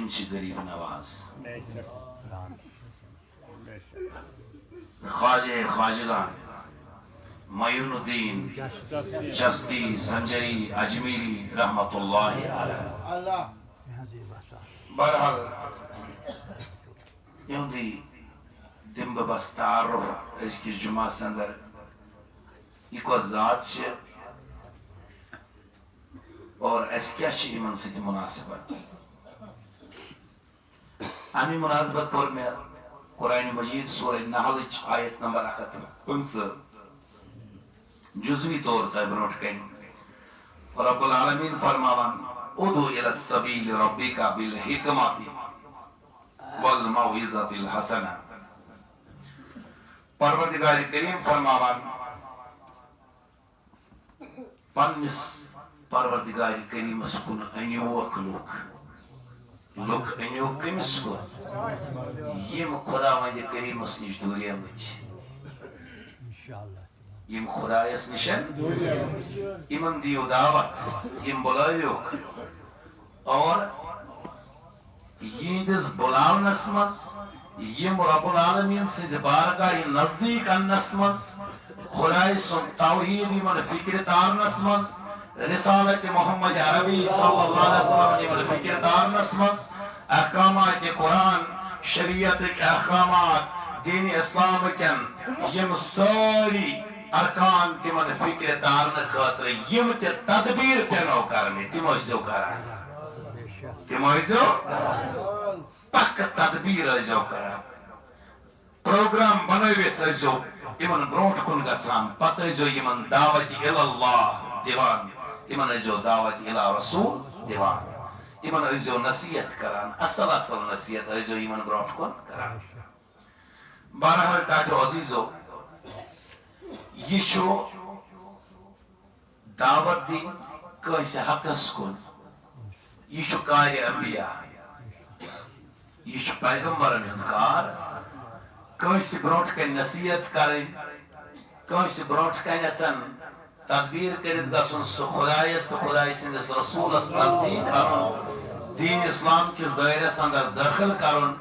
چھ غریب نواز خواجہ خواجگان معین الدین چشتی سنجری اجمیری رحمت اللہ علیہ بہرحال یہودی دم بس تعارف اس کی جمعہ سندر یہ کو ذات چھ اور اس کیا چھ ایمان سے مناسبت امی مناسبت پر میں قرآن مجید سورہ نحل آیت نمبر 1 جزوی طور تا برونٹ کہیں رب العالمین فرماوان ادعو الى السبیل ربک بالحکمت والموعظۃ الحسنہ پروردگار کریم فرماوان پنس پروردگار کریم اسکن انیوک لوک انیوک کمس کو یم خدا وند کریم اس نش دوری مچ یم خدا اس نشن امن دیو دعوت یم بلایوک اور یہندس بلاونس مز یم رب العالمین سے بارگاہ نزدیک انس مز خدای سن توحید یمن فکر تارنس مز رسالت محمد عربی صلی اللہ علیہ وسلم یمن فکر تارنس مز احکامات قرآن شریعت کے احکامات دین اسلام کن یم ساری ارکان تمن فکر تارن خاطر یم تے تدبیر پینو کرنے تم ازو کران تم ازو پک تدبیر ازو کران پروگرام بنویت ازو یمن برونٹ کن گژھان پتہ ازو یمن دعوت اللہ دیوان یمن ازو دعوت الی رسول دیوان یمن ازو نصیحت کران اصل نصیحت ازو یمن برونٹ کن کران بہرحال تاجو عزیزو یہ چھو دعوت دین کیسے حقس کن یہ چھو کار انبیاء یہ چھو پیغمبرن ہندکار کیسے برونٹ کن نصیحت کریں کیسے برونٹ کنتن تدبیر کرد گسن سو خدایس تو خدای سندس رسولس نزدیک کرن دین اسلام کس دائرس اندر داخل کرن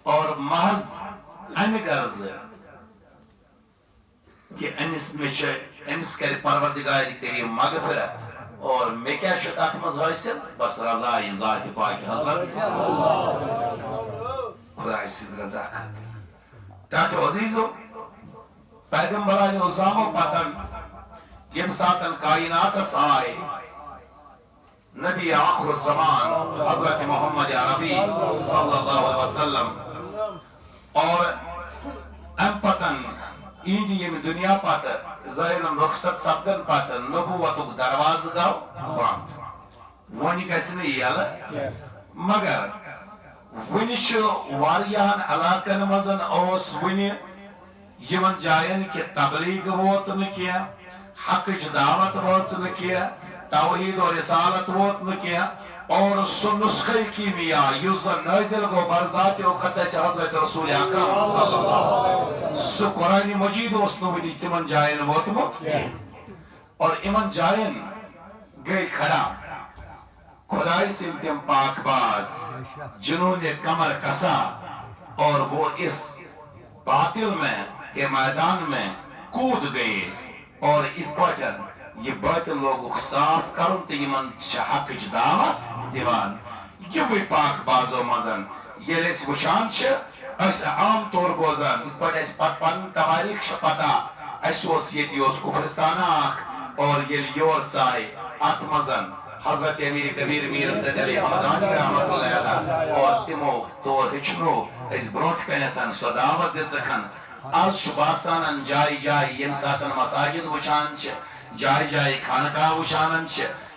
اور محض امہ غرض کہ امس کر پروردگار کریم مغفرت اور میں کیا چھو تات مز حاصل بس رضائی ذات پاک حضرت خدای سند رضا تات عزیزو پیغمبران عظام پتن یم ساتن کائنات آئے نبی آخر الزمان حضرت محمد عربی صلی اللہ علیہ وسلم اور ام پتن ایندی یم دنیا پتہ ظاہرن رخصت سپدن پتہ نبوتک دروازہ گو بند ونی گژھِ نہٕ یلہٕ مگر ونی چھُ واریاہن علاقن منٛز اوس ونی یمن جاین کہ تبلیغ ووت نہٕ کینٛہہ حقٕچ دعوت وٲژ نہٕ کینٛہہ توحید و رسالت ووت نہٕ کینٛہہ اور سُہ نسخہ کیمیا یُس زن نازل گو برذات مقدس حضرت رسول اکرم صلی اللہ علیہ وسلم سُہ قرآن مجید اوس نہٕ وٕنہِ تِمن جاین ووتمُت اور یِمن جاین گٔے کھڑا خدائی سٕنٛدۍ تِم پاک باز جنہوں نے کمر کسا اور وہ اس باطل میں کے میدان میں کود گئے اور اس پاچن یہ باطل لوگوں صاف کرن تو یمن حقچ دعوت دیوان یہ پاک بازو مزن یہ اس وچان اس عام طور بوزان اس پر اس پن تواریخ پتا اس وسیتی اس کفرستانہ آکھ اور یہ یور چاہے ات مزن حضرت امیر کبیر میر سید علی حمدانی رحمت اللہ علیہ اور تمو تو ہچنو اس بروٹ کنتن سو دعوت دزکن از شباسانن جائی جائی یم ساتن مساجد وچان جائی جائی خانقاہ وچانن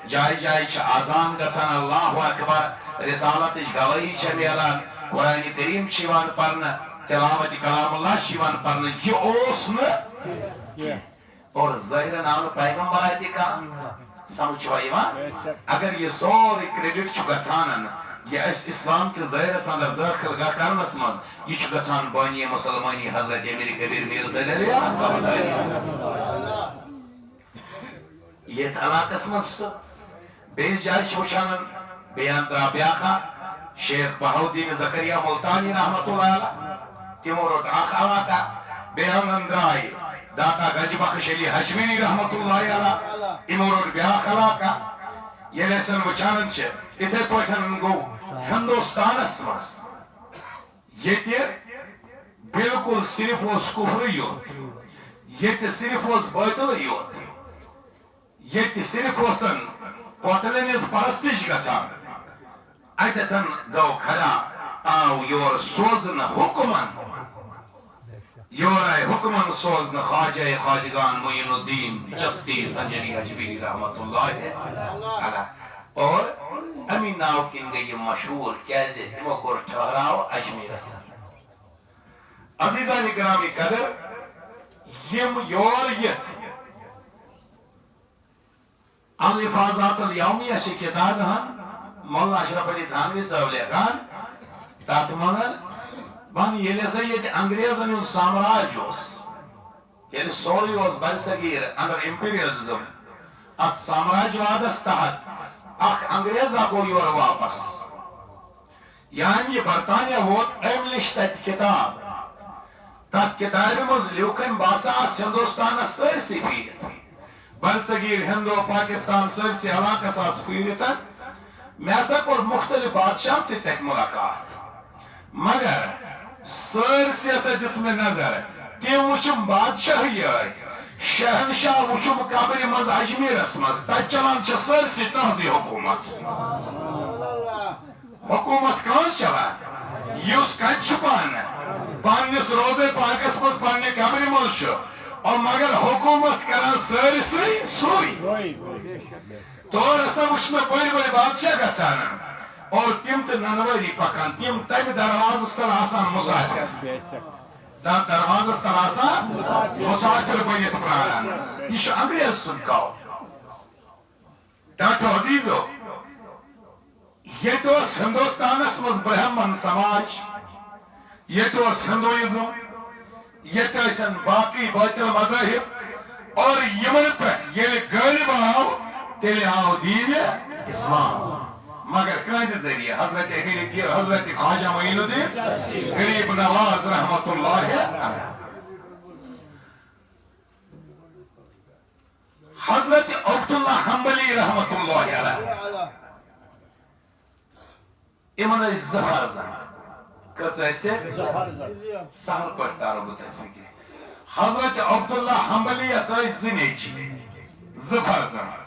جائی جائی آزان گسان اللہ اکبر رسالت گواہی میلان قرآن کریم شیوان پرن تلاوت کلام اللہ شیوان پرن یہ اوس نہ اور ظاہر نام پیغمبر آتی کا سمجھ وائیوان اگر یہ سوری کریڈٹ چھو گسانن یہ اس اسلام کے ظاہر اندر داخل گا کرنس مز یہ چھو گسان بانی مسلمانی حضرت امیر کبیر میر سید علی یہ علاقس مز بیس جائے چھو چانن بیان ترا بیاخا شیخ بہاؤدین زکریا ملتانی رحمت اللہ علیہ تمو روٹ اخ علاقہ بیان درائے داتا گنج بخش علی حجمینی رحمت اللہ علیہ امو روٹ بیاخ علاقہ یہ لیسن وچانن چھے اتھے پوچھنن گو ہندوستان اسمس یہ بالکل صرف اس کفر یوت یہ صرف اس باطل یوت یہ صرف اسن پوتلنس پرستش گسان اتتن گو کھڑا آو یور سوزن حکمن یور حکمن سوزن خواجہ خواجگان معین الدین چشتی سنجری اجمیری رحمت اللہ علیہ اور امی ناو کن گئی مشہور کیازے تمو کور ٹھہراو اجمیر سن عزیزان گرامی قدر یم یور یت الحفاظات الیومیہ سے کتاب ہن مولانا اشرف علی تھانوی صاحب لیکان تات منر بان یہ سا یہ انگریزن ہند سامراج یعنی سوری اس بر صغیر اندر امپیریلزم ات سامراج وادس تحت اخ انگریز گو یور واپس یعنی یہ برطانیہ ووت املش تت کتاب تت کتاب مز لیوکن باسا ہندوستان سرسی پھیرت بر صغیر ہندو پاکستان سرسی علاقہ ساس پھیرت میں سا کور مختلف بادشاہ سے تک ملاقات مگر سرسی سے جس میں نظر تیم وچم بادشاہ یہ شہنشاہ وچم قبر مز اجمیر اسمس تک چلان چھ سرسی تہذی حکومت حکومت کون چلان یوس کت چھپان پانس روزے پاکس مز پانے قبر مز اور مگر حکومت کران سرسی سوئی تو رسا وچ میں بڑی بڑی بادشاہ گژھان اور تم تو ننوری پکان تم تمہ دروازس تل آسان مسافر تم دروازس تل آسان مسافر بنت پراران یہ انگریز سن کاو ڈاکٹر عزیزو یہ تو ہندوستانس مز برہمن سماج یہ تو ہندوئزم یہ تو باقی باطل مذاہب اور یمن پہ یہ غالب آو تیلے آو دین اسلام مگر کہاں ذریعہ حضرت خواجہ معین الدین غریب نواز رحمت اللہ علیہ حضرت عبداللہ حنبلی رحمت اللہ علیہ امن زفرزن کچھ ایسے سہل پڑھتا رہو بتفکر حضرت عبداللہ حنبلی اسائی زنیجی زفرزن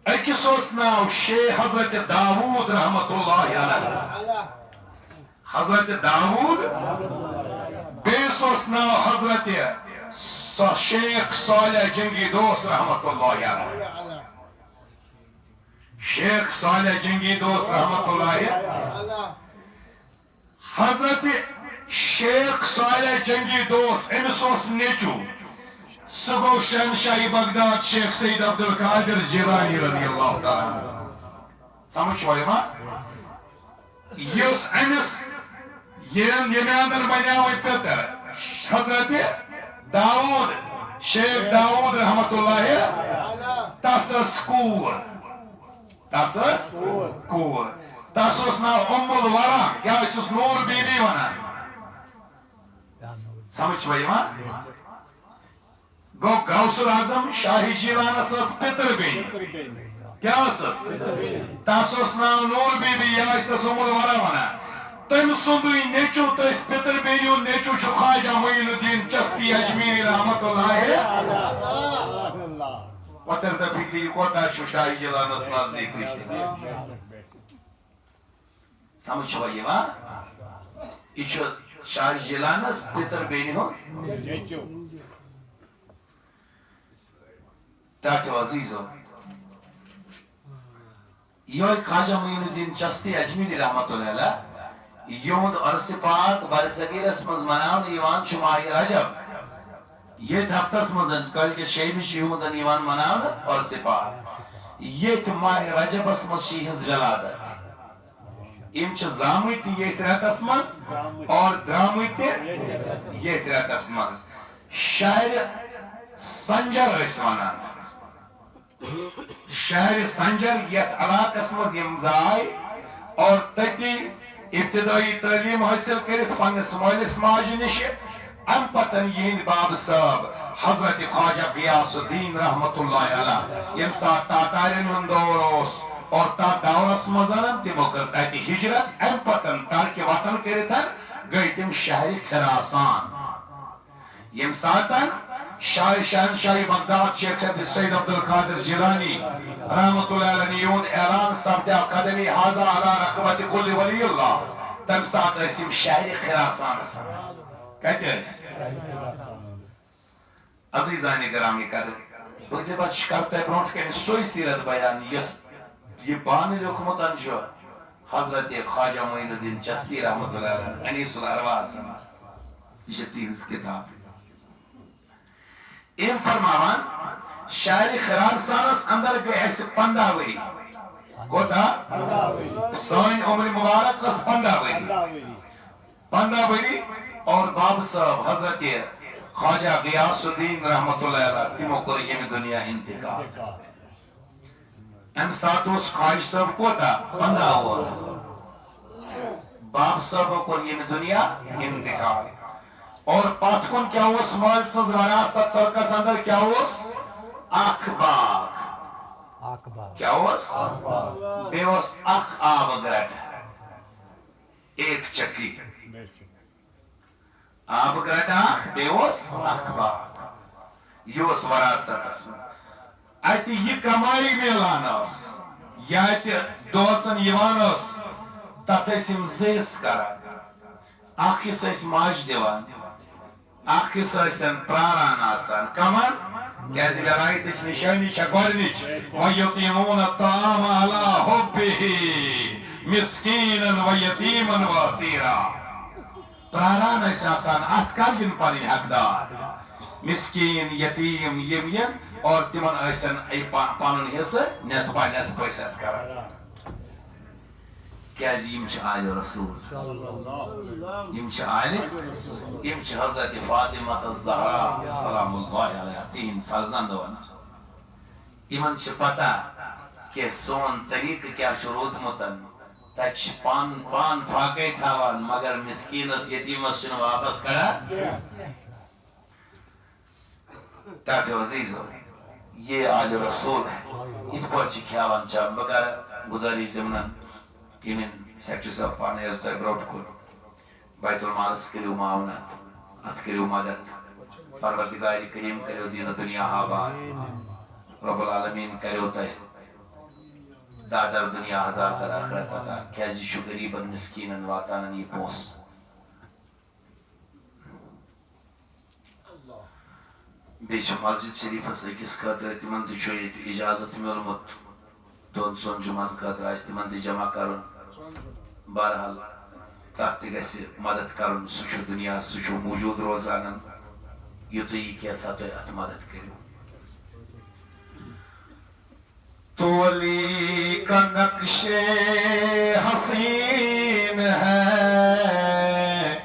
اکس اس ناو شیخ حضرت داود رحمت اللہ علیہ حضرت داود بیس اس ناو حضرت شیخ صالح جنگی دوست رحمت اللہ علیہ شیخ صالح جنگی دوست رحمت اللہ علیہ حضرت شیخ صالح جنگی دوست امس اس نیچو سگو شہنشاہی بغداد شیخ سید عبدالقادر جیلانی رضی اللہ تعالیٰ سمجھ ہوئے ما یس امس یہ اندر بنیاوی پتر حضرت داود شیخ داود رحمت اللہ تسس کور تسس نا ام الورا یا اس نور بی بی ونان سمجھ ہوئے ما گو غوث العظم شاہی جیلان سس پتر بین کیا سس تاسوس ناو نور بی بی یا اس تس ام الورا ونان تم سندوی نیچو تس پتر بینیو نیچو چھو خواجہ معین الدین چشتی اجمیری رحمت اللہ وطر دا فکری کوتا چھو شاہی جیلان اس نازدیک رشتے سمجھ ہوئی وا یہ شاہی جیلان اس پتر بینی ہو ڈاکٹر عزیزو یہ خواجہ معین الدین چشتی اجمیری رحمت اللہ یوند عرص پاک برصغیر اسمز مناون ایوان چھ ماہ رجب یہ ہفتس مزن کل کے شیمش یوندن ایوان مناون عرص پاک یہ ماہ رجب اسمز شیہنز ولادت ام چھ زامت یہ ترات اسمز اور درامت یہ ترات اسمز شاعر سنجر اسمانان شہر سنجر یت علاقہ اسمز یم زائے اور تتی ابتدائی تعلیم حاصل کرت پنس مالس ماجہ نش ام پتن یہند باب صاحب حضرت خواجہ غیاث الدین رحمت اللہ علیہ یم سات تاتارین ہند دور اور تا دورس مزن تمو کر تہ ہجرت ام پتن ترک وطن کرتن گئی تم شہر خراسان یم ساتن شہنشاہی بغداد شیخ سید عبد القادر جیلانی رحمت اللہ علیہ یون اعلان سپدیا قدمی حاضر علی رقبت کل ولی اللہ تم سات اسم شہر خراسان کہتے ہیں عزیزانی گرامی قدر بہت بات شکرتا ہے برونٹ کے سوئی سیرت بیان یہ بانی لکھمتن جو حضرت خواجہ معین الدین چشتی رحمت اللہ علیہ انیس الارواح سما یہ تیز کتاب این فرماوان شاعر خراسانس اندر گئے ایسے 15 وری کوتا سوئن عمر مبارک کس 15 وری اور باب صاحب حضرت خواجہ غیاث الدین رحمت اللہ علیہ تیمو کر یہ دنیا انتقال ام ساتوس خواہش صاحب کوتا 15 ہوا باب صاحب کو یہ دنیا انتقال اور پات کن کیا اس مال سنز وراثت ترکس اندر کیا اس اخ باغ کیا اس بے اس اخ آب گرٹ ایک چکی آب گرٹ اخ بے اس اخ باغ یہ اس وراثت اسم ایتی یہ کمائی میلان اس یا ایتی دوسن یوان اس تاتیسیم زیس کرا آخی سیس ماج دیوان آخی سیسن پراران آسان کمان کیسی برائی تیچ نشانی چگورنیچ وَيُطِيمُونَ الطَّعَامَ عَلَى حُبِّهِ مِسْكِينًا وَيَتِيمًا وَأَسِيرًا پراران ایس آسان اتکار ین پانی حقدار مسکین یتیم یمین اور تمن ایسن پانون حصہ نسبہ نسبہ ست کرا کیازی یم چھ آل رسول یم چھ آل یم چھ حضرت فاطمہ الزہرا سلام اللہ علیہ تین فرزند ونر یمن چھ پتہ کہ سون طریق کیا چھ رودمتن تچ پان فاقے تھاوان مگر مسکینس یتیمس چھ واپس کرا تاٹھ عزیز ہو یہ آل رسول ہے اس پر چھ کھیاوان چاہ مگر گزاری زمنن یمن سیکٹری صاحب پانے از تر گروٹ کن بیت المالس کریو معاونت ات کریو مدد پروردگار کریم کریو دین دنیا آباد رب العالمین کریو تیس دادر دنیا ہزار در آخرت عطا کیازی شو غریبن مسکینن واتانن یہ پوس بیچ مسجد شریف اس لکس خاطر تمن تشویت اجازت میلمت دون سون جمعن خاطر آس تمن جمع کرن بہرحال تات گژھِ مدد کرن سہ دنیا سہ موجود روزان یوتھ یہ کیسا تھی ات مدد کرو تو علی کا نقش حسین ہے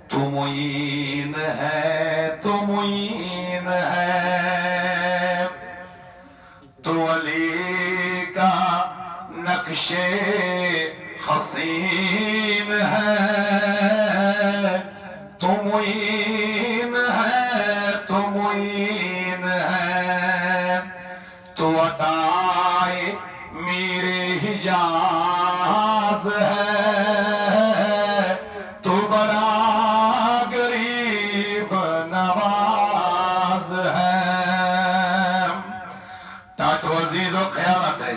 تو معین ہے تو معین ہے تو علی کا نقش حسین ہے تو معین ہے تو معین ہے تو عطائے میرے حجاز ہے تو بڑا غریب نواز ہے تاٹو عزیز و خیالت ہے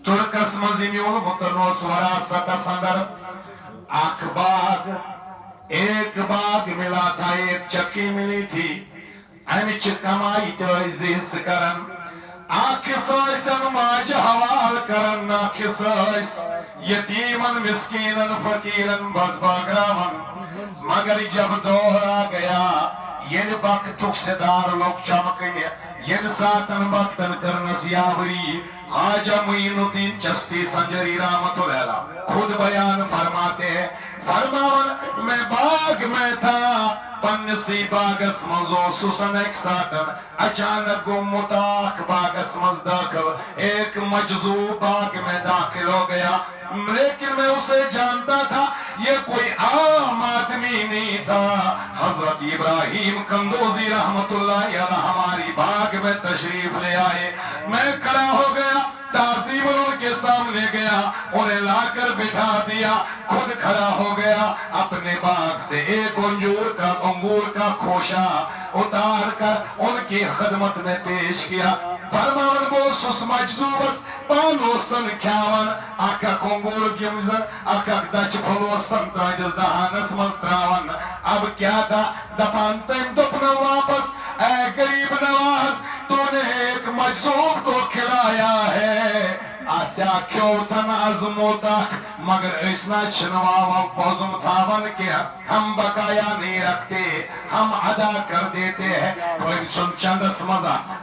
ترکس مزیمیون متنوس وراثت سندر آنکھ باغ ایک باغ ملا تھا ایک چکی ملی تھی امچ کمائی تو عزیز کرن آنکھ سوئسن ماج حوال کرن آنکھ سوئس یتیمن مسکینن فقیرن بزباگراون مگر جب دورا گیا ین وقت صدار لوگ چمکن ین ساتن وقتن کرنس یاوری خواجہ معین الدین چشتی سنجری رحمت اللہ خود بیان فرماتے ہیں فرماون میں باغ میں تھا پنسی باغس منزو سسن ایک ساتن اچانک گمتاک باغس منز داخل ایک مجذوب باغ میں داخل ہو گیا لیکن میں اسے جانتا تھا یہ کوئی عام آدمی نہیں تھا. حضرت ابراہیم قندوزی رحمت اللہ علیہ ہماری باغ میں تشریف لے آئے. میں کھڑا ہو گیا, تعظیم ان کے سامنے گیا, انہیں لا کر بٹھا دیا, خود کھڑا ہو گیا, اپنے باغ سے ایک انگور کا کھوشا اتار کر ان کی خدمت میں پیش کیا. فرمان بوسس مجذوبس پانوسن کھیاون اکھ انگور گمزن اکھ دچ پھلوسن تہندس دہانس مز تراون. اب کیا تھا دپان تم دپن واپس اے غریب نواز تو نے ایک مجذوب کو کھلایا ہے, اچھا کھیوتن ازموتک مگر اسنا چھنواوا پوزم تھاون کہ ہم بقایا نہیں رکھتے, ہم ادا کر دیتے ہیں. سن چندس مزات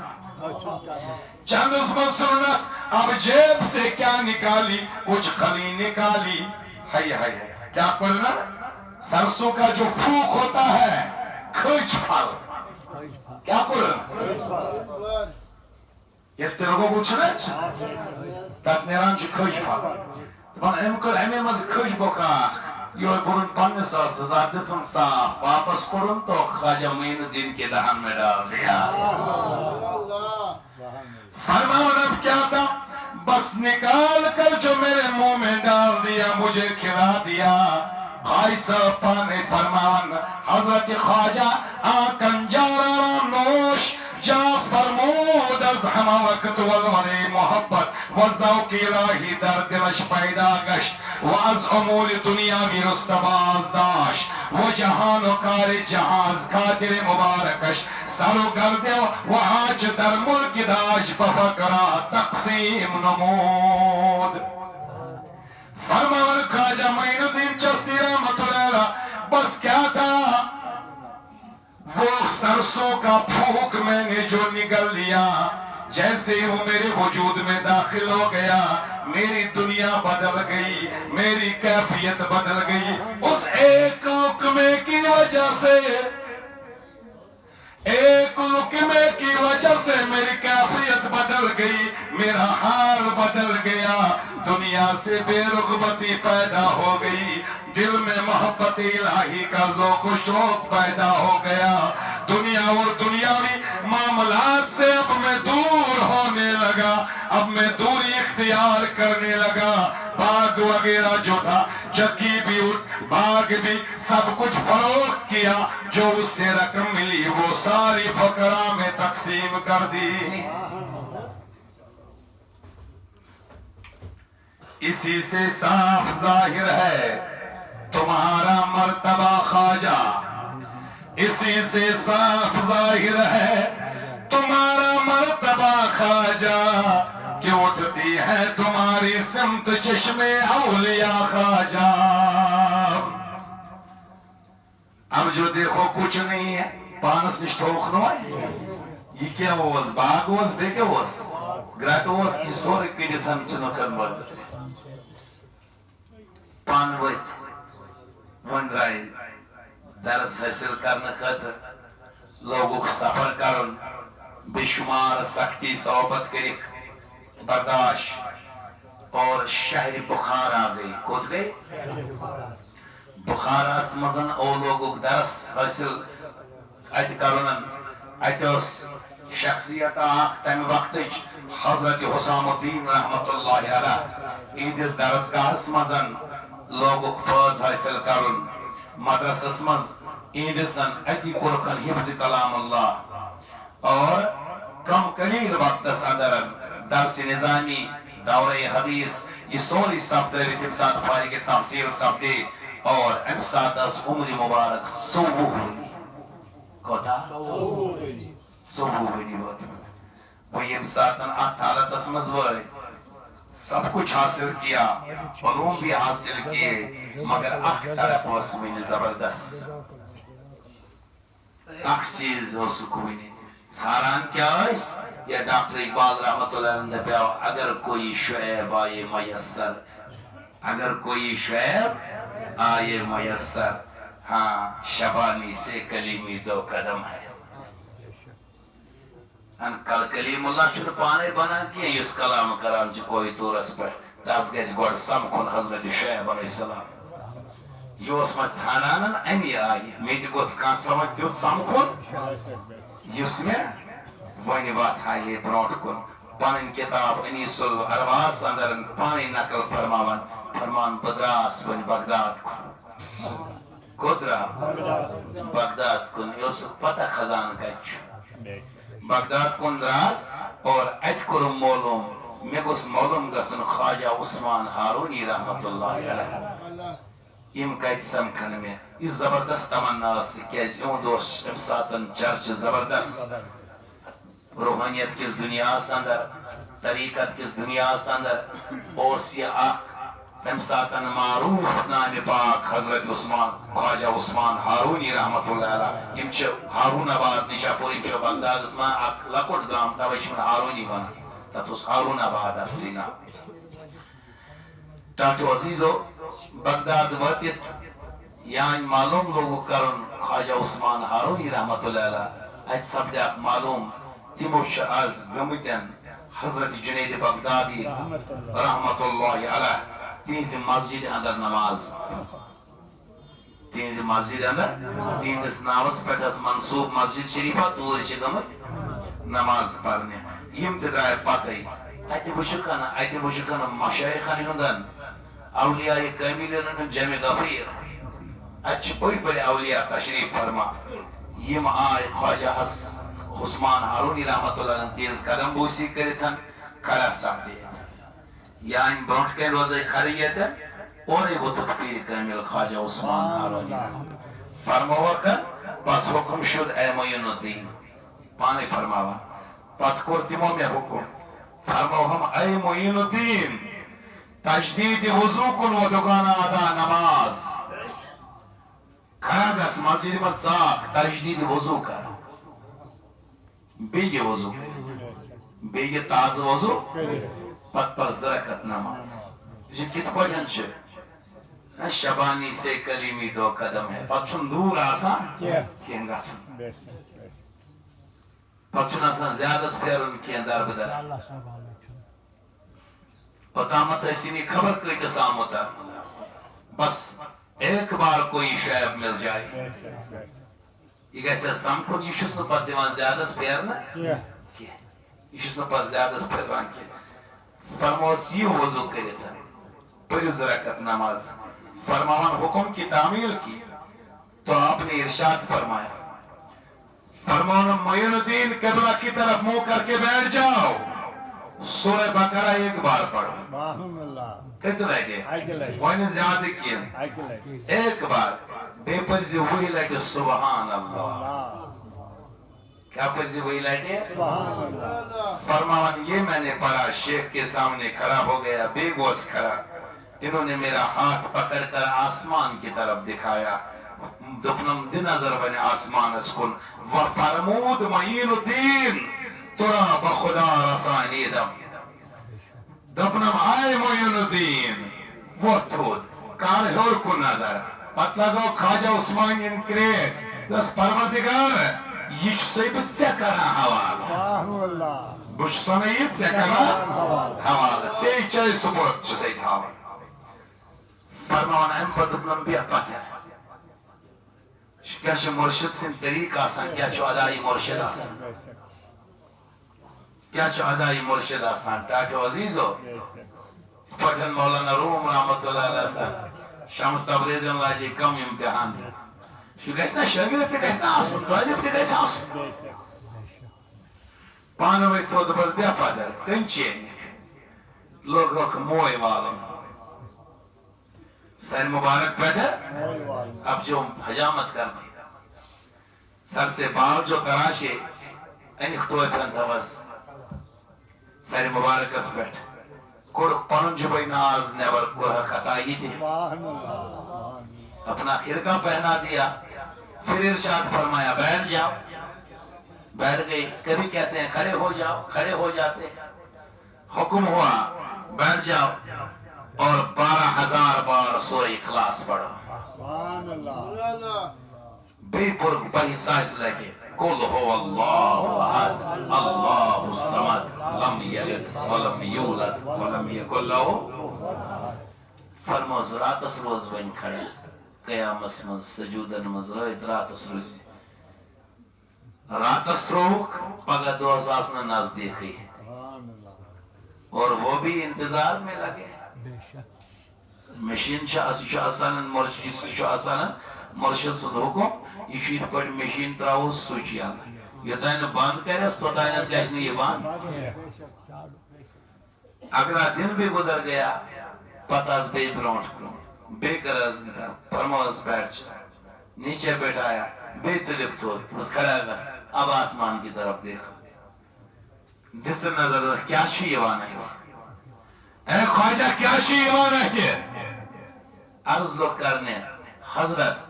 چندس مز سنت. اب جیب سے کیا نکالی, کچھ خلی نکالی. کیا کرنا, سرسوں کا جو پھوک ہوتا ہے کھچ پھل, کیا کرنا یہ تیرگو گوچھنا تات نیران چھ کھچ پھل. دپان ام کر امی مز کھچ بوکا یہ برن پنس سزا دژن صاف, واپس کوڑن تو خواجہ معین الدین کے دہن میں ڈال دیا. فرمان اب کیا تھا, بس نکال کر جو میرے منہ میں ڈال دیا مجھے کھلا دیا. خائص پانے فرمان حضرت خواجہ آکن جارا نوش جا فرمود از ہما وقت والولی محبت و ذوق الہی در دلش پیدا گشت و از امور دنیاوی رستباز داشت و جہان و کار جہاز خاطر مبارکش سر و گردے و آج در ملک داش بفکرہ تقسیم نمود. فرمان خواجہ معین الدین چشتی رحمت اللہ بس کیا تھا, وہ سرسوں کا پھوک میں نے جو نگل لیا جیسے وہ میرے وجود میں داخل ہو گیا, میری دنیا بدل گئی, میری کیفیت بدل گئی. اس ایک لقمے کی وجہ سے, ایک لقمے کی وجہ سے میری کیفیت بدل گئی, میرا حال بدل گیا, دنیا سے بے رغبتی پیدا ہو گئی, دل میں محبت الہی کا ذوق و شوق پیدا ہو گیا. دنیا اور دنیاوی معاملات سے اب میں دور ہونے لگا, اب میں دوری اختیار کرنے لگا. باغ وغیرہ جو تھا, چکی بھی باغ بھی سب کچھ فروخت کیا, جو اس سے رقم ملی وہ ساری فقراء میں تقسیم کر دی. اسی سے صاف ظاہر ہے تمہارا مرتبہ خواجہ, اسی سے صاف ظاہر ہے تمہارا مرتبہ خواجہ, کہ اٹھتی ہے تمہاری سمت چشم اولیاء خواجہ. اب جو دیکھو کچھ نہیں ہے, پانس نش تھوک نوائے, یہ کیا ہوس, باغ ہوس بیکے ہوس, گرٹ ہوس کی سوری کڑت ہم چنو کن بند پان ویت ون رائی درس حاصل کرنے خاطر لوگوں سفر کرن, بے شمار سختی صحبت کرک برداشت, اور شہر بخارا گئی. کود گئی بخارا مزن او لوگوں درس حاصل ات کرن. ات شخصیت آخ تم وقت حضرت حسام الدین رحمت اللہ علیہ ایدس درسگاہ مزن لوگوں فیض حاصل کرن. مدرسس مز ایدسن اتی قرقن حفظ کلام اللہ, اور کم قلیل وقت اندر درس نظامی دورہ حدیث یہ سوری سبدے تم ساتھ فارغ تحصیل سبدے, اور ام ساتھ اس عمر مبارک صوبہ ہوئی. کوتا صوبہ ہوئی بات وہ یم ساتھ ات حالت اس مزوری سب کچھ حاصل کیا, علوم بھی حاصل کیے, مگر اخ طرف اس میں زبردست اخ چیز ہو سکونی ساران کیا ہے. یا ڈاکٹر اقبال رحمت اللہ علیہ پہ اگر کوئی شعیب آئے میسر, اگر کوئی شعیب آئے میسر, ہاں شبانی سے کلیمی دو قدم ہے. ان کل کلیم اللہ چھوڑ پانے بنا کیا, اس کلام کرام جو کوئی دورس پر تس گژھِ گۄڈٕ سمکھُن حضرت شعیب علیہ السلام یہ اوس وۄنۍ ژھانڈان امی آیہِ مےٚ تہِ گوٚژھ کانٛہہ وۄنۍ تیُتھ سمکھُن یُس مےٚ وۄنۍ واتھ ہا ہے برونٛٹھ کُن پنٕنۍ کِتاب انیس الارواس اندر پانے نقل فرماوان فرمان بہٕ دراس وۄنۍ بغداد کُن کوٚت درٛاو بغداد کُن یہِ اوسُکھ پتہ خزانہٕ کتہِ چھُ بغداد کُن دراس اور اتہِ کوٚرُم معلوم مےٚ گوٚژھ معلوم گژھُن خواجہ عثمان ہارونی رحمتہ اللہ علیہ یم کتہِ سمکھن مےٚ یہِ زبردست تمنا ٲس کیازِ یِہُنٛد اوس امہِ ساتہٕ چرچہِ زبردست روحانیت کس دنیاہس اندر طریقت کس دنیاہس اندر اوس یہ اخ تم ساتن معروف نام پاک حضرت عثمان خواجہ عثمان ہارونی رحمت اللہ علیہ یم چھ ہارون آباد نشاپور یم چھ بغدادس من اخ لکٹ گام توے چھ ہارونی ونان تتھ اوس ہارون آباد اصلی نام ٹاٹو عزیزو بغداد واتت یعنی معلوم لوگو کرن خواجہ عثمان ہارونی رحمت اللہ علیہ ات سپدیاک معلوم تمو آز گمتن حضرت جنید بغدادی رحمت اللہ علیہ تہذ مسجد اندر نماز تہذ مسجد اندر تہندس ناوس پہ منصوب مسجد شریفہ تور گمت نماز پرنے یم تہ درائے پتہ اتہ وچھکن مشایخن ہندن اولیاء کاملین ہند جمع غفیر اتہ بڑی بڑی اولیاء تشریف فرما یم آئے خواجہ عثمان ہارونی رحمت اللہ علیہ تیز قدم بوسی کرتن کھڑا سپدے یعنی برونٹ کن روزے خریت اور وطب پیر کامل خواجہ عثمان ہارونی فرماوا کر بس حکم شد اے معین الدین پانے فرماوا پت کور تمو میں حکم فرماو ہم اے معین الدین تجدید وضو کن و دگانا ادا نماز کھڑا گس مسجد میں صاف تجدید وضو کر بیگی وضو بیگی تاز وضو پت پر زرکت نماز یہ کت پجن چھ شبانی سے کلیمی دو قدم ہے پت چون دور آسان کین گھن پت چون آسان زیادہ پھیرن کین در بدر پتامت ایسی خبر کتس آمتا بس ایک بار کوئی شعیب مل جائے یہ گھر سمکھن یہ نا پتہ دان زیادہ پھیرنا یہ نا پتہ زیادہ پھیران کی فرموس یہ وضو کرت پڑھو رکعت نماز فرماوان حکم کی تعمیل کی تو آپ نے ارشاد فرمایا فرمانا معین الدین قبلہ کی طرف منہ کر کے بیٹھ جاؤ سورہ بقرہ ایک بار پڑھو کتنا لگے وہی زیادہ کیا ایک بار بے پرزی وہی لگے سبحان اللہ کیا پرزی وہی لگے فرماوان یہ میں نے پڑھا شیخ کے سامنے کھڑا ہو گیا بے گوش کھڑا انہوں نے میرا ہاتھ پکڑ کر آسمان کی طرف دکھایا دفنم دی نظر بنے آسمان اسکن وفرمود معین الدین ترا بخدا رسانی دم دفنم آئے معین الدین وہ تھود کار ہور کو نظر پت لگو خواجہ عثمان انکریت دس پروردگار یہ سیبت سے کرا حوالہ بش سنیت سے کرا حوالہ چیئی چائی سبوت چسیت حوالہ فرمان ام پر دفنم بیا پتر کیا مرشد سن طریق آسان کیا ادائی مرشد آسان کیا ادائی مرشد آسان ٹاٹو عزیزو پٹھن مولانا روم رحمت اللہ علیہ وسلم شمس تبریز اللہ جی کم امتحان دی گھنا شاگرد تہ گھنا آسن طالب تہ گھس آسن پانوے تھود بس بیا پدر کنچے لوگ ہوک موئے والن سر مبارک بیٹھا اب جو حجامت کرنے سر سے بال جو تراشے انک ٹوئے پھرن تھا بس سر مبارک اس بیٹھ کڑک پنن جبائی ناز نیبر کرہ خطائی تھی اپنا خرقہ پہنا دیا پھر ارشاد فرمایا بیٹھ جاؤ بیٹھ گئی کبھی کہتے ہیں کھڑے ہو جاؤ کھڑے ہو جاتے حکم ہوا بیٹھ جاؤ اور 12,000 بار سورہ اخلاص پڑھو بے پر بہی سائز لگے قل هو اللہ احد اللہ الصمد لم یلد ولم یولد ولم یکن له فرموس راتس روز ون کھڑا قیامس من سجودن من رات راتس روز راتس تروک پگہ دہس آسنا نزدیکی اور وہ بھی انتظار میں لگے مشین مرشد سند حکم یہ پہ مشین تراو سوئچ یل یوتان بند کرس توتان گھس یہ بند اگر دن بھی گزر گیا پتہ بی برونٹ کن بی کرس فرموس بیٹھ نیچے بیٹھایا بی تلپ تھوت کھڑا گس اب آسمان کی طرف دیکھو دس نظر کیا یوان اے خواجہ کیا یوان عرض لوگ کرنے حضرت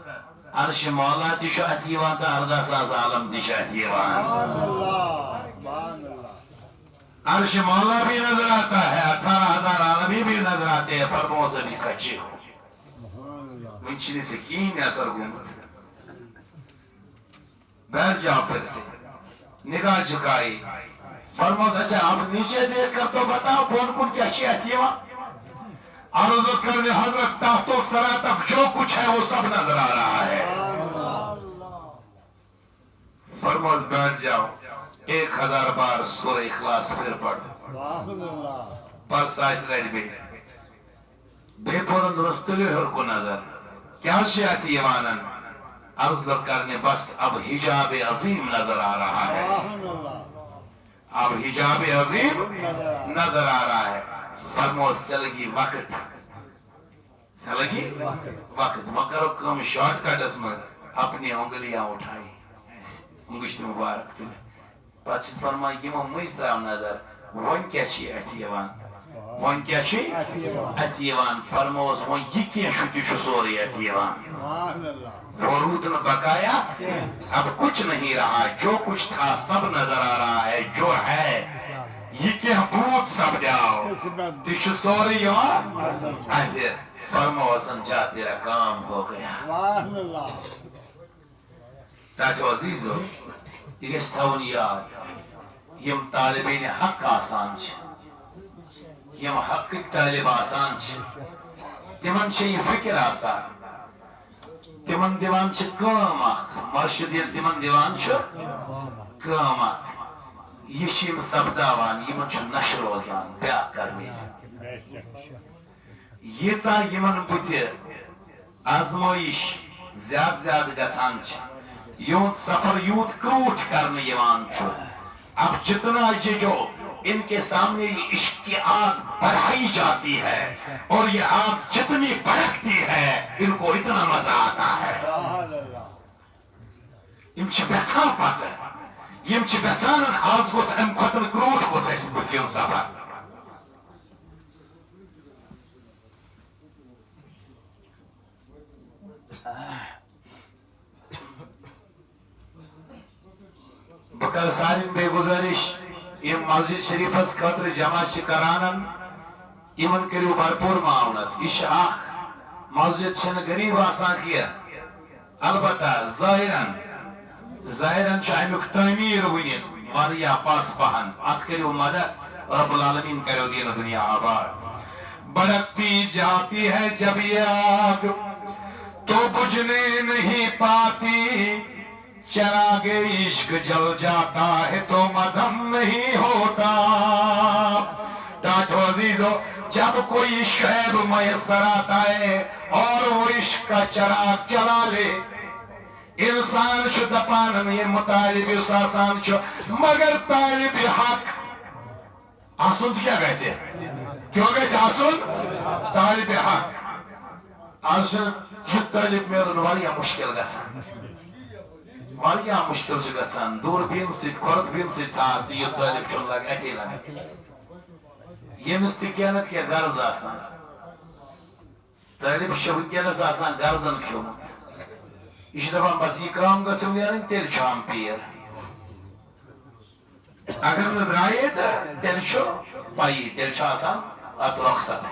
عرش مولا تیشو اتیوان تا اردہ ساز عالم تیشو اتیوان عرش مولا بھی نظر آتا ہے 18,000 عالمی بھی نظر آتے ہیں فرموں سے بھی کچے ہو منچنی سے کین اثر گمت بیٹھ جاؤ پھر سے نگاہ جھکائی فرموز اچھا اب نیچے دیکھ کر تو بتاؤ بون کن کیا چیئے تھی وہاں عرض کرنے حضرت تحت و سرا تک جو کچھ ہے وہ سب نظر آ رہا ہے فرموز بیٹھ جاؤ 1000 بار سورہ اخلاص پھر پڑھ پر سائس رہ بھی بے پورن رستلی ہر کو نظر کیا شیعہ تھی یوانن عرض کرنے بس اب حجاب عظیم نظر آ رہا ہے اب حجاب عظیم نظر آ رہا ہے فرموز چلگی وقت مکرو کم شارٹ کٹ اس میں اپنی انگلیاں اٹھائی انگشت مبارک تلے پچھس فرمائی یہ مجھترام نظر ون کیا چی اتیوان فرموز ون یہ کیا شتی شو سوری اتیوان ورود نے بقایا اب کچھ نہیں رہا جو کچھ تھا سب نظر آ رہا ہے جو ہے یہ کیا بھوت سب جاؤ تیچ سوری یوان فرموز سمجھا تیرا کام ہو گیا تاچو عزیزو یہ استاون یاد یم طالبین حق آسان یم حق طالب آسان تمن چھ یہ فکر آسان تمن دیوان چھ کام اخ مرشد یل تمن دیوان چھ کام اخ یہ چھ یم سبداوان یمن چھ نش روزان بیاہ کرنی یہ چا یمن بوتہ آزمائش زیاد زیاد گژھان چھ یوت سفر یوت کروٹ کرنے یوان چھو اب جتنا یہ جو ان کے سامنے یہ عشق کی آگ بڑھائی جاتی ہے اور یہ آگ جتنی بڑھتی ہے ان کو اتنا مزہ آتا ہے یم چھ بچان پتہ یم چھ بچان آز گوس ام کھوتن کروٹ گوس اس بتین سفر بکر سالم بے گزارش یہ مسجد شریف اس خاطر جمع کرانن یمن کریو بھرپور معاونت یہ اخ مسجد چھن غریب آسان کیا البتہ ظاہراً امیک تعمیر ونن واریاہ پاس پہن ات کریو مدد رب العالمین کریو دین دنیا آباد بڑھتی جاتی ہے جب یہ آگ تو بجھنے نہیں پاتی چراغ عشق جل جاتا ہے تو مدھم نہیں ہوتا ٹاٹو عزیزو جب کوئی شعب میسر آتا ہے اور وہ عشق کا چراغ جلا لے انسان چھو دپانن یہ مطالب اس آسان چھو مگر طالب حق آسن کیا گئے کیوں گئے آسن طالب حق آسن یہ طالب میرن واریاہ مشکل گسان واریاہ مشکل سے گسان دور بین سید کھورت بین سید ساتھ یہ طالب چون لگ اتی لگ یہ مستقیانت کیا غرض آسان طالب شوکیانس آسان غرضن کیوں یہ دپان بس یہ کام گژھم نیرن تیل چھو ہم پیر اگر نہ درائے تیل چھو پائی تیل چھو آسان ات رخصت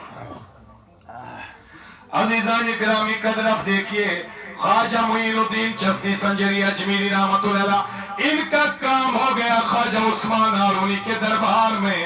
عزیزان گرامی قدر اب دیکھئے خواجہ معین الدین چشتی سنجری اجمیری رحمت اللہ ان کا کام ہو گیا خواجہ عثمان ہارونی کے دربار میں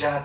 60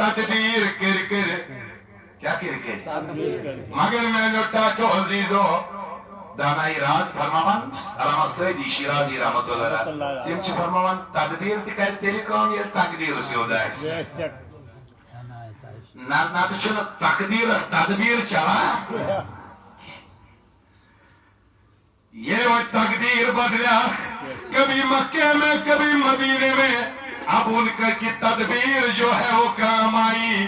تدبیر کر کیا کر مگر میں لٹا تو عزیزو دانائی راز فرماوان علامہ سعیدی شیرازی رحمت اللہ علیہ تم چھ فرماوان تدبیر تکر تیلی کام یہ تقدیر سیودا ہے نا تو چھنا تقدیر اس تدبیر چلا یہ وہ تقدیر بدلا کبھی مکہ میں کبھی مدینے میں اب ان کی تدبیر جو ہے وہ کام آئی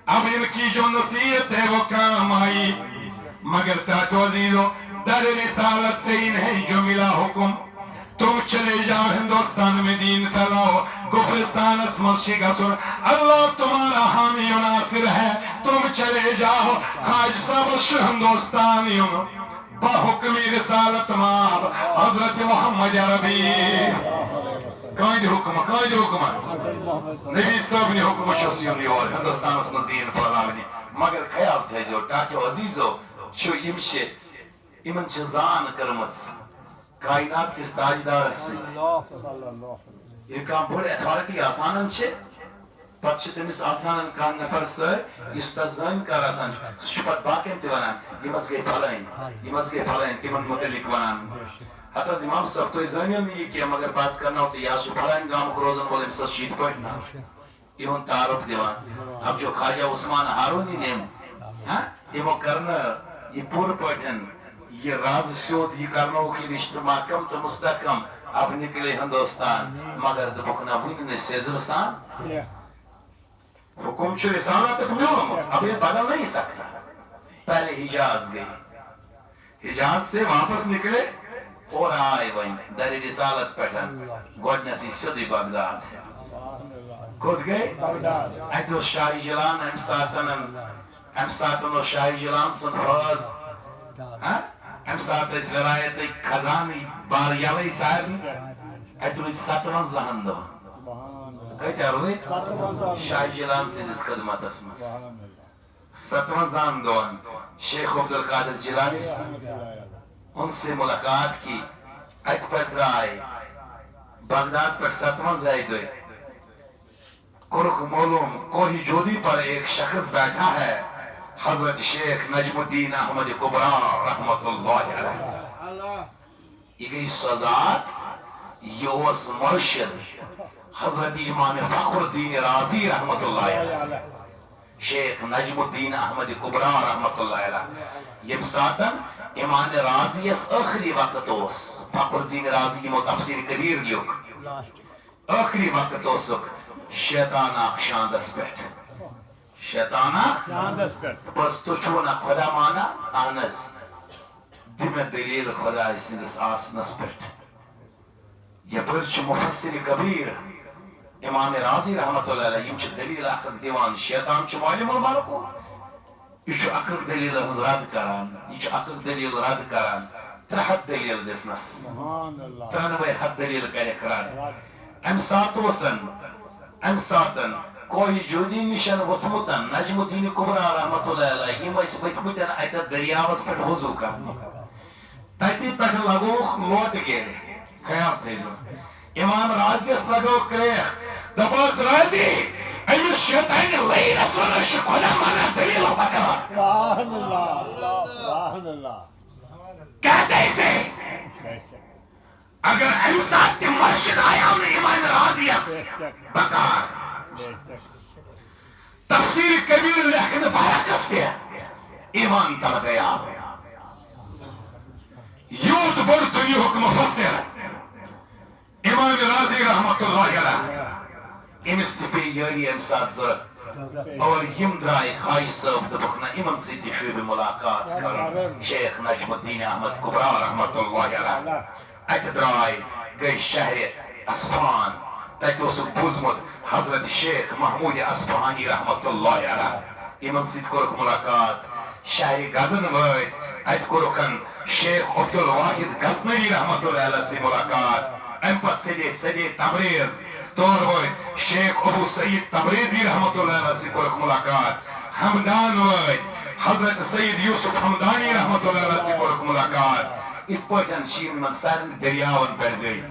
اب ان کی جو نصیحت ہے وہ کام آئی مگر تاٹو عزیزو در رسالت سے انہیں جو ملا حکم تم چلے جاؤ ہندوستان میں دین پھیلاؤ کفرستان اسمت شکا سن اللہ تمہارا حامی و ناصر ہے تم چلے جاؤ خاج سبش ہندوستانیوں بحکم رسالت ماب حضرت محمد عربی قائد حکم نبی صاحب نے حکم شخصیوں لیور ہندوستان اسمت دین پھیلاؤ مگر خیال تھے جو ٹاٹو عزیزو چھو امشے امن چھ زان کرمس کائنات کس تاجدار سے یہ کام بڑے اتھارٹی آسانن چھے پت چھ تمس آسانن کان نفر سے اس تزائن کار آسان چھے پت باقین تی ونان یہ مز گئی فلائن تیمن متعلق ونان حتی امام صاحب تو زانیوں نے یہ کیا مگر باز کرنا ہوتا یا شو فلائن گام کو روزن والے مسل شید پڑھنا یہ ہون تعارف دیوان اب جو خواجہ عثمان ہارونی نیم یہ وہ کرنا یہ پور پٹھن یہ راز سیود یہ کرنا ہو کہ رشتہ محکم تو مستحکم اب نکلے ہندوستان مگر دبکنا ہوئی نے سیزر سان حکم چو رسالہ تک ملو اب یہ بدل نہیں سکتا پہلے حجاز گئی حجاز سے واپس نکلے اور آئے وہیں در رسالت پٹھن گوڑنتی سیدی بغداد کود گئے ایتو شاہی جلان ام ساتن و شاہی جلان سن فاز ام سات اس ولایت خزانی بار یلی سارن ایتو ایت 57 دون کہتے ہیں روی شاہی جلان سے اس خدمت اسمس 57 دون شیخ عبدالقادر جلانی سے ان سے ملاقات کی ایت پر درائے بغداد پر 57 زائد ہوئے کرک معلوم کوہی جودی پر ایک شخص بیٹھا ہے حضرت شیخ نجم الدین احمد کبرا رحمت اللہ علیہ یہ گئی سزات یہ اس مرشد حضرت امام فخر الدین رازی رحمت اللہ علیہ شیخ نجم الدین احمد کبرا رحمت اللہ علیہ یہ ساتن امام رازی اس آخری وقت اس فخر الدین رازی مو تفسیر کبیر لیوک آخری وقت اسک شیطان آخشاند اس پیٹھ شیطانہ بس تو چونا خدا مانا آنس دم دلیل خدا اسندس آسنس پرٹ یہ پرچ مفسر کبیر امام رازی رحمت اللہ علیہ یہ دلیل اخر دیوان شیطان چو معلوم المالکو یہ اخر دلیل رد کران یہ اخر دلیل رد کران ترحت دلیل دسنس ترنوے حد دلیل کرے کران ام ساتن کوئی جودی نشن وطمتن نجم الدین کبرا رحمت اللہ علیہ یہ اس پتمتن ایتا دریاوس پر وضو کرنی تیتی پر لگوخ لوٹ گئے خیال تیزو امام رازی اس لگوخ کریخ دباس رازی ایمس شیطان لئی رسول شکولا مانا دلیل بکرا سبحان اللہ کہتے اسے اگر امسات تی مرشد آیا انہیں امام رازی اس بکار تفسیر کبیر لیکن برعکس دیا ایمان تر گیا یود برتنی حکم مفسر امام رازی رحمت اللہ علیہ امستپی یاری امساد ضرورت اور یم درائی خواہش صاحب دبکنا امن سیدی شعب ملاقات کرن شیخ نجم الدین احمد کبرا رحمت اللہ علیہ ایت درائی گئی شہر اسفان تیت وسک بوزمت حضرت شیخ محمود اصفہانی رحمت اللہ علیہ امن سید کرک ملاقات شہر غزن وید ایت کرکن شیخ عبدالواحد غزنوی رحمت اللہ علیہ سے ملاقات امپت سدے تبریز دور وید شیخ ابو سعید تبریزی رحمت اللہ علیہ سے کرک ملاقات ہمدان وید حضرت سید یوسف حمدانی رحمت اللہ علیہ سے کرک ملاقات ات پوٹن شین من سارن دریاون پر گئی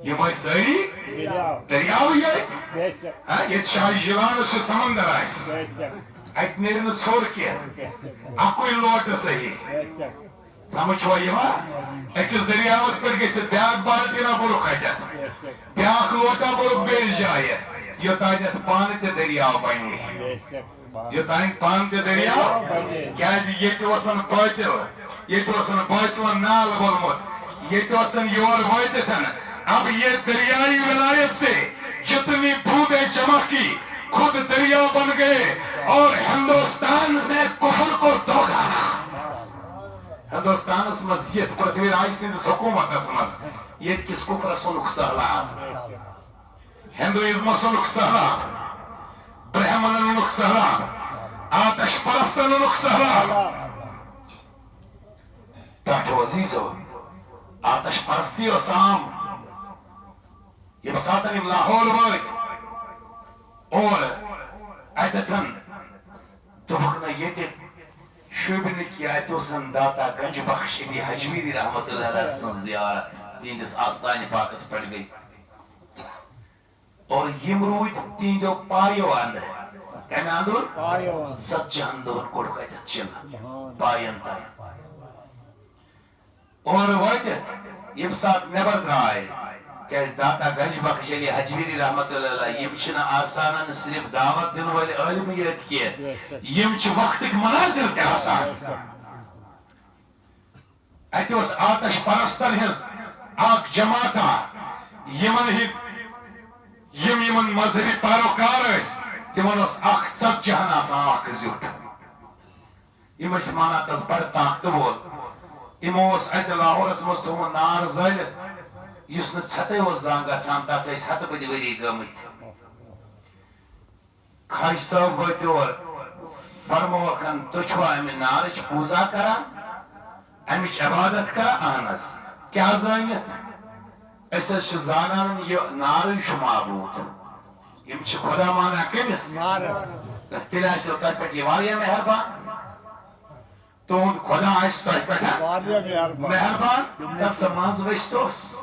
یہ ساری دریاو یہ شاہ جیلان سے سمندر آئیس ات نیرن ژھوٚر کینٛہہ اکوے لوٹہٕ صحیح سمجھ چھوا یِوان أکِس دریاوس پٮ۪ٹھ گٔژھِتھ بیٛاکھ بالٹیٖنا بوٚرُکھ اَتٮ۪تھ بیٛاکھ لوٹا بوٚرُکھ بیٚیِس جایہِ یوٚتانٮ۪تھ پانہٕ تہِ دریاو بنے یوٚتانۍ پانہٕ تہِ دریاو کیٛازِ ییٚتہِ اوسن بٲتِل ییٚتہِ اوسن بٲتلن نالہٕ وولمُت ییٚتہِ اوسن یور وٲتِتھ اب یہ دریائی ولایت سے جتنی بوندیں جمع کی خود دریا بن گئے اور ہندوستان میں کفر کو دوگانا ہندوستان مز یہ پرتھوی راج سندس حکومت مز یہ کس کفر سنک سہلاب ہندوازم سنک سہلاب برہمن سہلاب آتش پرستن سہلاب ڈاکٹر عزیزو آتش پرستی و سام یہ ساتن ام لاہور وقت اور اتتن دبکنا یہ تے شوبن کی اتوسن داتا گنج بخش علی حجویری رحمت اللہ علیہ سن زیارت تیندس آستان پاکس پڑ گئی اور یم روید تیندو پایو اندر کمی اندر ست جہندون کوڑک اتت چل پاین تائی اور وقت یم سات نبر درائے کہ داتا گنج بخش علی حجویری رحمت اللہ علیہ یم چھنا آسانا صرف دعوت دن والے علمیت کیے یم چھ وقت مناظر تے آسان ایتی اس آتش پرستن ہز آک جماعتا یمن مذہبی پیروکار اس تمن اس آک ژت جہان آسان آک زیوٹ یم اس مانا تس بڑ طاقت وول یمو اس ایتی لاہور اس مز تھومن نار زالت یس نہ چھتے وہ زان گژھان تتھ ٲسۍ ہتہٕ بٔدِ ؤری گٔمٕتۍ خاج صٲب وٲتۍ اور فرموکھن تُہۍ چھُوا امہِ نارٕچ پوٗزا کران امِچ عبادت کران اہن حظ کیٛاہ زٲنِتھ أسۍ حظ چھِ زانان یہِ نارٕے چھُ معبوٗد یِم چھِ خۄدا مانان کٔمِس تیٚلہِ آسیو تۄہہِ پٮ۪ٹھ یہِ واریاہ مہربان تُہُنٛد خۄدا آسہِ تۄہہِ پٮ۪ٹھ مہربان تتھ سا منٛز ؤسۍتوس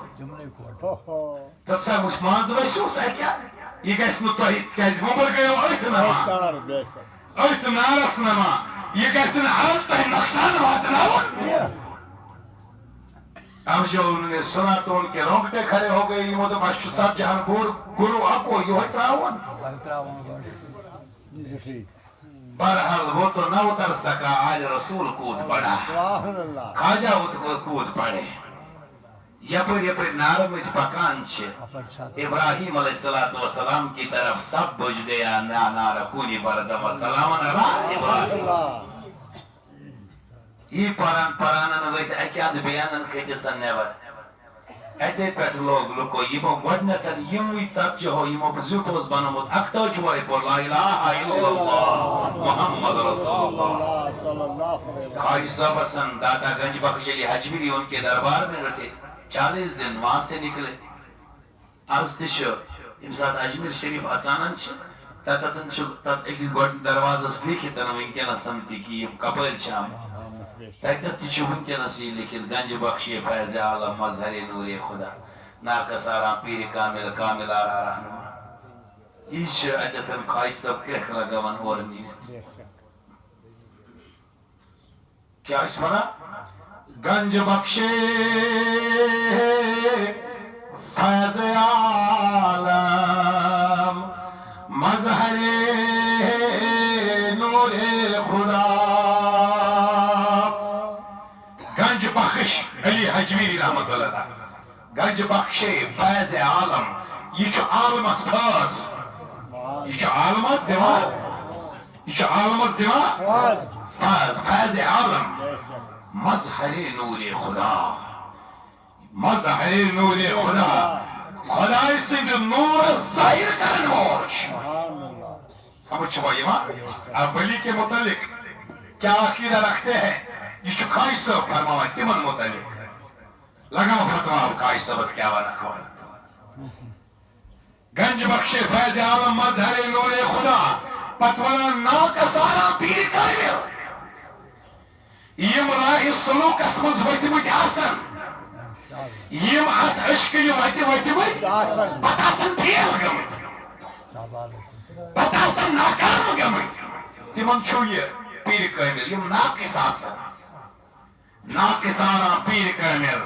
تتھ سا منٛز ؤسِوس اکیٛاہ یہِ گژھِ نہٕ تۄہہِ تِکیٛازِ وۄنۍ گٔیو أتھۍ نما أتھۍ نارس نما یہِ گژھِ نہٕ آز تۄہہِ نۄقصان واتناوُن اب جو انہوں نے سنا تو ان کے رونگٹے کھڑے ہو گئے یہ مطلب اشت صاحب جہاں گرو آپ کو یہ تراؤن برحال وہ تو نہ اتر سکا آج رسول کود پڑا خواجہ کود پڑے یپر نارم اس پکان چھے ابراہیم علیہ السلام کی طرف سب بج گیا نار کونی بردم سلامن اللہ ابراہیم یہ پرانن ویت اکیاد بیانن کھیتسن نیور ایتے پیٹ لوگ لکو یمو گوڑنتن یموی ژت جو یمو بزیوتوز بنمت اکتو جوائی پر لا الہ الا اللہ محمد رسول اللہ خواج صاحب حسن دادا گنج بخش علی حجویری ان کے دربار میں رہتے 40 دن وہاں سے نکلے عرض تشو امساد اجمیر شریف اچانن چھ تتتن چھ تت ایک گوڑن دروازس لیکھتن ونکن سمتی کی قبل شام تتت چھ ونکن سی لیکن گنج بخشی فیض عالم مظہر نور خدا ناکسارا پیر کامل کامل آرا رہنما یہ چھ اتتن خواہش سب کرک لگون اور نیت کیا اس منا گنج بخشے فیض عالم مظہر نور خدا گنج بخش علی حجویری رحمت اللہ گنج بخشے فیض عالم یہ چھو عالمس پاس یہ چھو عالمس دیوار یہ چھو عالمس دیوار فیض عالم مظہر نور خدا مظہر نور خدا خدا سند نور ظاہر کرن ووچ سمجھ چھو یہ ماں اب ولی کے متعلق کیا عقیدہ رکھتے ہیں یہ چھو خواہش صاحب فرماوا تمن متعلق لگاو فتوا اب خواہش صاحب اس کیا وانا کھولا گنج بخش فیض عالم مظہر نور خدا پتوان ناکسارا پیر کامل یم راہ سلوکس مز وتمت آسن یم ات اشکل وتمت پتہ آسن فیل گمت پتہ آسن ناکام گمت تمن چھو یہ پیر کامل یم ناقص آسن ناقصارا پیر کامل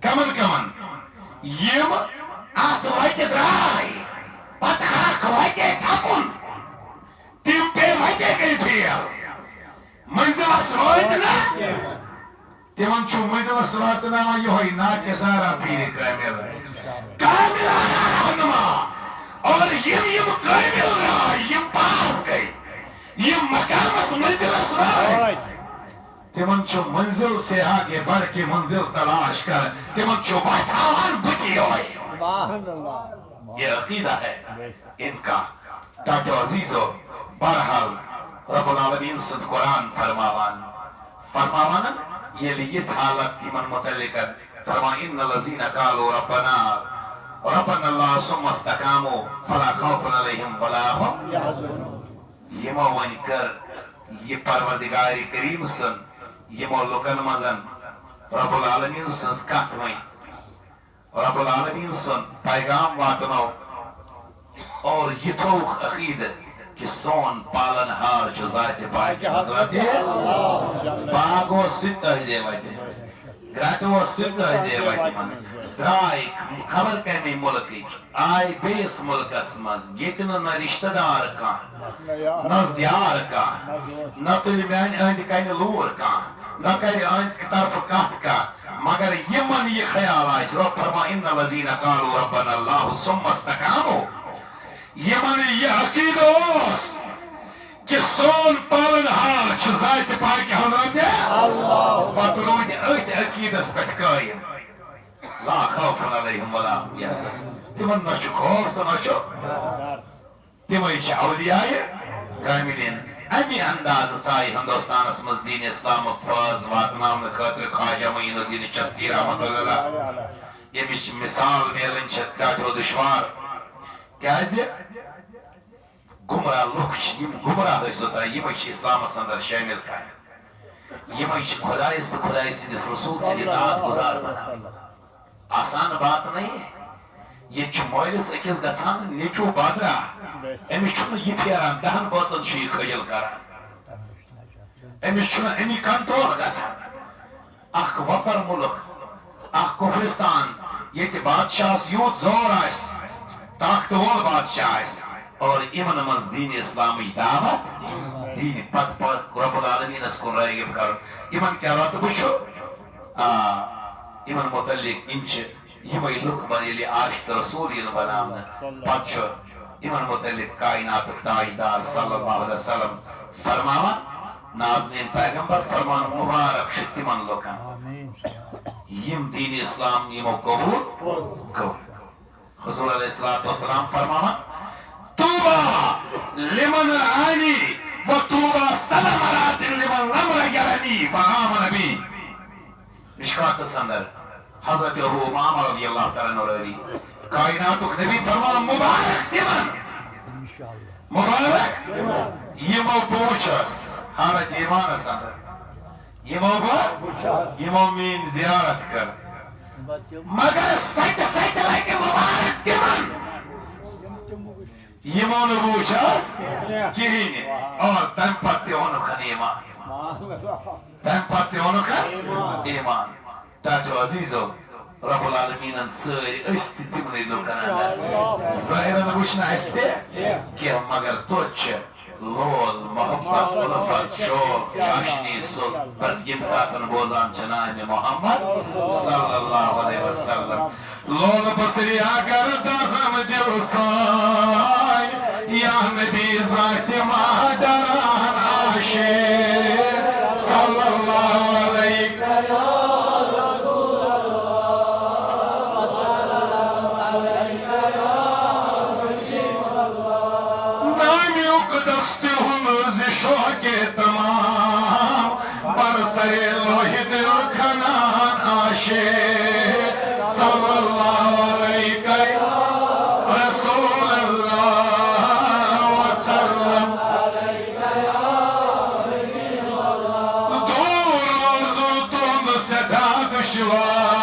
کمن کمن یم ات وت درائے پتہ اخ وتے تھکن تم پہ وتے گئی فیل منزلس وات نا تمن چھو منزلس وات نا یہ ناقصارا پیر کامل کامل رہنما اور یم کامل رہا یم پاس گئی یم مقامس منزلس وات تمن چھو منزل سے آگے بڑھ کے منزل تلاش کر تمن چھو باتاوان بتی ہوئی یہ عقیدہ ہے ان کا ڈاکٹر عزیزو بہرحال رب العالمین صد قرآن فرماوان یہ لیت حالت تمن متعلق فرما ان الذین قالوا ربنا اللہ ثم استقاموا فلا خوف علیہم ولا هم يحزنون یمو ون کر یہ پروردگار کریم سن یمو لکن مزن رب العالمین سنس کت ون رب العالمین سن پیغام واتنو اور یہ تھوک عقید کہ سون پالن ہار چھ ذات پاک حضرت باغو ستہ زیوات مز گراتو ستہ زیوات مز درائی خبر کمی ملکی آئی بیس ملکس مز یتن نہ رشتہ دار کان نہ زیار کان نہ تل میان اند کن لور کان نہ کر اند طرف کت کا مگر یمن یہ خیال آئیس رب فرما ان الذین قالوا ربنا اللہ ثم استقاموا یمن یہ عقید اوس کہ سون پالن حال چھ ذات پاک حضرت پتہ رود ات عقیدس پہ قائم لا خوف علیہم ولا هم يحزنون تمن نہ چھ خوف تو نہ چھ تمے چھ اولیاء کاملین امی انداز ژائی ہندوستانس مز دین اسلام فاز واتناون خاطر خواجہ معین الدین چشتی رحمۃ اللہ یمچ مثال میلن چھ کاٹو دشوار کیازِ گمراہ لوگ یم گمراہ ٲسِتھ یم اسلامس اندر شٲمِل کران یم خدایس تو خدای سندس رسول سٕنٛدِ داد گزار بنان آسان بات نہیں ہے یہ مٲلِس أکِس گژھان نیٚچوٗ بادرا أمِس چھُنہٕ یہِ پھیران 10 بٲژن چھُ یہِ خجل کران أمِس چھُنہٕ امی کنٹرول گژھان اکھ وۄپر مُلک اکھ کفرستان ییٚتہِ بادشاہس یوٗت زور آسہِ طاقتہٕ وول بادشاہ آسہِ اور یمن مز دین اسلامچ دعوت دین پت رب العالمینس کن راغب کرن یمن کیا رتبہ چھ یمن متعلق یم لک یلی عاشق رسول ین بناون پت یمن متعلق کائنات تاجدار صلی اللہ علیہ وسلم فرماوان نازنین پیغمبر فرمان مبارک چھ تمن لکن یم دین اسلام یمو قبول حضور علیہ السلام فرماوان طوبى لمن رآني وطوبى 7 مرات لمن لم يرني فآمن بي مشکات سندر حضرت ابو امامہ رضی اللہ تعالیٰ عنہ روی کائناتک نبی فرمان مبارک تمن مبارک یمو بوچس حالت ایمان سندر یمو مین زیارت کر مگر سیت لائک مبارک تمن یمو نبوچس کہین اور تم پتے اونکن ایمان تاٹو عزیزو رب العالمین سری استی تمنی لکن اندر ظاہرن وچنا استے کہ مگر توچ لول محبت الفت شوق آشنی سل بس یم ساتن بوزان چنان محمد صلی اللہ علیہ وسلم لول بسری اگر دازم دل سان یا نبی ذات مادران عاشق صلی اللہ علیہ صلی اللہ علیہ وسلم شغال